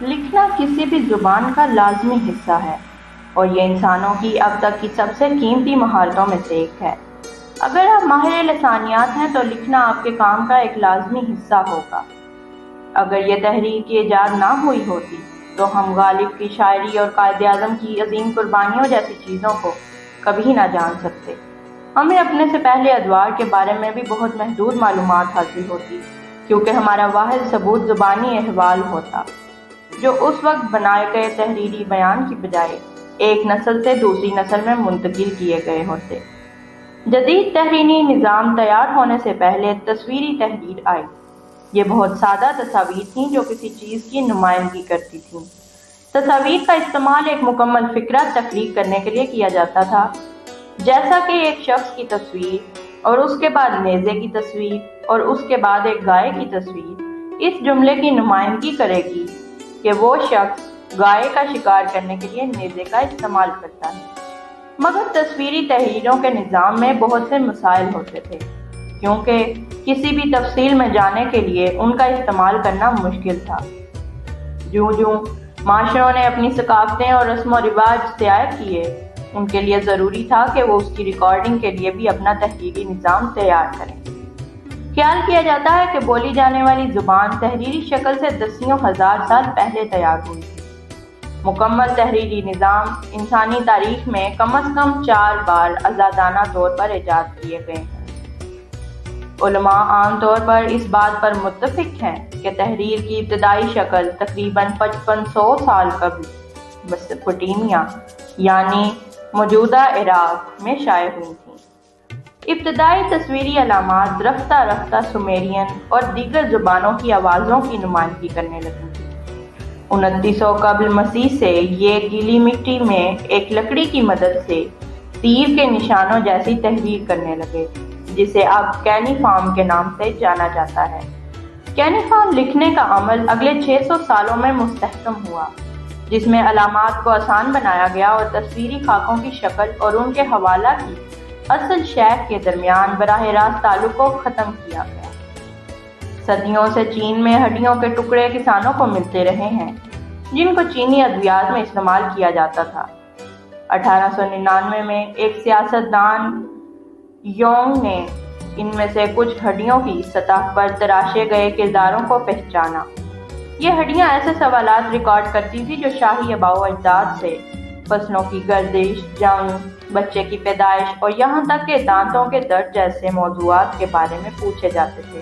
لکھنا کسی بھی زبان کا لازمی حصہ ہے اور یہ انسانوں کی اب تک کی سب سے قیمتی مہارتوں میں سے ایک ہے۔ اگر آپ ماہر لسانیات ہیں تو لکھنا آپ کے کام کا ایک لازمی حصہ ہوگا۔ اگر یہ تحریر کی ایجاد نہ ہوئی ہوتی تو ہم غالب کی شاعری اور قائد اعظم کی عظیم قربانیوں جیسی چیزوں کو کبھی نہ جان سکتے۔ ہمیں اپنے سے پہلے ادوار کے بارے میں بھی بہت محدود معلومات حاصل ہوتی، کیونکہ ہمارا واحد ثبوت زبانی احوال ہوتا، جو اس وقت بنائے گئے تحریری بیان کی بجائے ایک نسل سے دوسری نسل میں منتقل کیے گئے ہوتے۔ جدید تحریری نظام تیار ہونے سے پہلے تصویری تحریر آئی۔ یہ بہت سادہ تصاویر تھیں جو کسی چیز کی نمائندگی کرتی تھیں۔ تصاویر کا استعمال ایک مکمل فکرہ تخلیق کرنے کے لیے کیا جاتا تھا، جیسا کہ ایک شخص کی تصویر اور اس کے بعد نیزے کی تصویر اور اس کے بعد ایک گائے کی تصویر اس جملے کی نمائندگی کرے گی کہ وہ شخص گائے کا شکار کرنے کے لیے نیزے کا استعمال کرتا ہے۔ مگر تصویری تحریروں کے نظام میں بہت سے مسائل ہوتے تھے، کیونکہ کسی بھی تفصیل میں جانے کے لیے ان کا استعمال کرنا مشکل تھا۔ جوں جوں معاشروں نے اپنی ثقافتیں اور رسم و رواج اختیار کیے، ان کے لیے ضروری تھا کہ وہ اس کی ریکارڈنگ کے لیے بھی اپنا تحریری نظام تیار کریں۔ خیال کیا جاتا ہے کہ بولی جانے والی زبان تحریری شکل سے دسیوں ہزار سال پہلے تیار ہوئی تھی۔ مکمل تحریری نظام انسانی تاریخ میں کم از کم 4 بار آزادانہ طور پر ایجاد کیے گئے ہیں۔ علماء عام طور پر اس بات پر متفق ہیں کہ تحریر کی ابتدائی شکل تقریباً 5500 سال قبل میسوپوٹیمیا یعنی موجودہ عراق میں شائع ہوئی تھیں۔ ابتدائی تصویری علامات رفتہ رفتہ سومرین اور دیگر زبانوں کی آوازوں کی نمائندگی کرنے لگی تھیں۔ 2900 قبل مسیح سے یہ گیلی مٹی میں ایک لکڑی کی مدد سے تیر کے نشانوں جیسی تحریر کرنے لگے، جسے اب کینیفارم کے نام سے جانا جاتا ہے۔ کینیفارم لکھنے کا عمل اگلے 600 سالوں میں مستحکم ہوا، جس میں علامات کو آسان بنایا گیا اور تصویری خاکوں کی شکل اور ان کے حوالہ کی اصل شیخ کے درمیان براہ راست تعلق کو ختم کیا گیا۔ صدیوں سے چین میں ہڈیوں کے ٹکڑے کسانوں کو ملتے رہے ہیں، جن کو چینی ادویات میں استعمال کیا جاتا تھا۔ 1899 میں ایک سیاستدان یونگ نے ان میں سے کچھ ہڈیوں کی سطح پر تراشے گئے کرداروں کو پہچانا۔ یہ ہڈیاں ایسے سوالات ریکارڈ کرتی تھی جو شاہی آباء و اجداد سے فصلوں کی گردش، جنگ، بچے کی پیدائش اور یہاں تک کہ دانتوں کے درد جیسے موضوعات کے بارے میں پوچھے جاتے تھے۔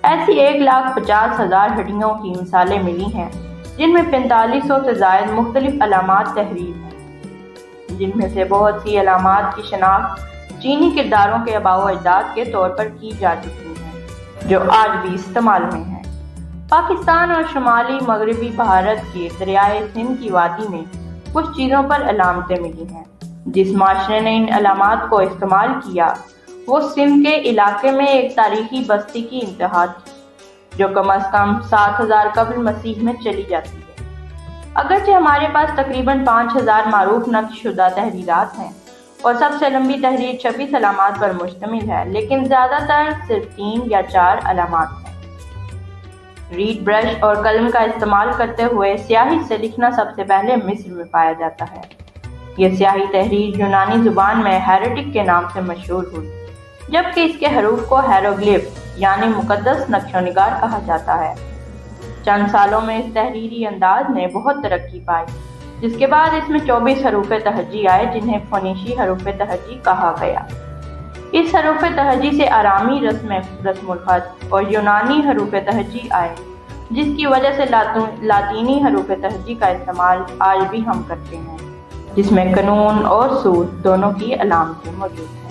ایسی 1,50,000 ہڈیوں کی مثالیں ملی ہیں، جن میں 4500 سے زائد مختلف علامات تحریر ہیں، جن میں سے بہت سی علامات کی شناخت چینی کرداروں کے آباء و اجداد کے طور پر کی جا چکی ہیں، جو آج بھی استعمال میں ہیں۔ پاکستان اور شمالی مغربی بھارت کے دریائے سندھ کی وادی میں کچھ چیزوں پر علامتیں ملی ہیں۔ جس معاشرے نے ان علامات کو استعمال کیا، وہ سندھ کے علاقے میں ایک تاریخی بستی کی انتہا تھی، جو کم از کم 7000 قبل مسیح میں چلی جاتی ہے۔ اگرچہ ہمارے پاس تقریباً 5000 معروف نقش شدہ تحریرات ہیں اور سب سے لمبی تحریر 26 علامات پر مشتمل ہے، لیکن زیادہ تر صرف 3 یا 4 علامات ہیں۔ ریڈ برش اور قلم کا استعمال کرتے ہوئے سیاہی سے لکھنا سب سے پہلے مصر میں پایا جاتا ہے۔ یہ سیاہی تحریر یونانی زبان میں ہیروٹک کے نام سے مشہور ہوئی، جبکہ اس کے حروف کو ہیروگلف یعنی مقدس نقش و نگار کہا جاتا ہے۔ چند سالوں میں اس تحریری انداز نے بہت ترقی پائی، جس کے بعد اس میں 24 حروف تہجی آئے، جنہیں فونیشی حروف تہجی کہا گیا۔ اس حروف تہجی سے آرامی رسم الخط اور یونانی حروف تہجی آئے، جس کی وجہ سے لاطینی حروف تہجی کا استعمال آج بھی ہم کرتے ہیں، جس میں قانون اور سود دونوں کی علامتیں موجود ہیں۔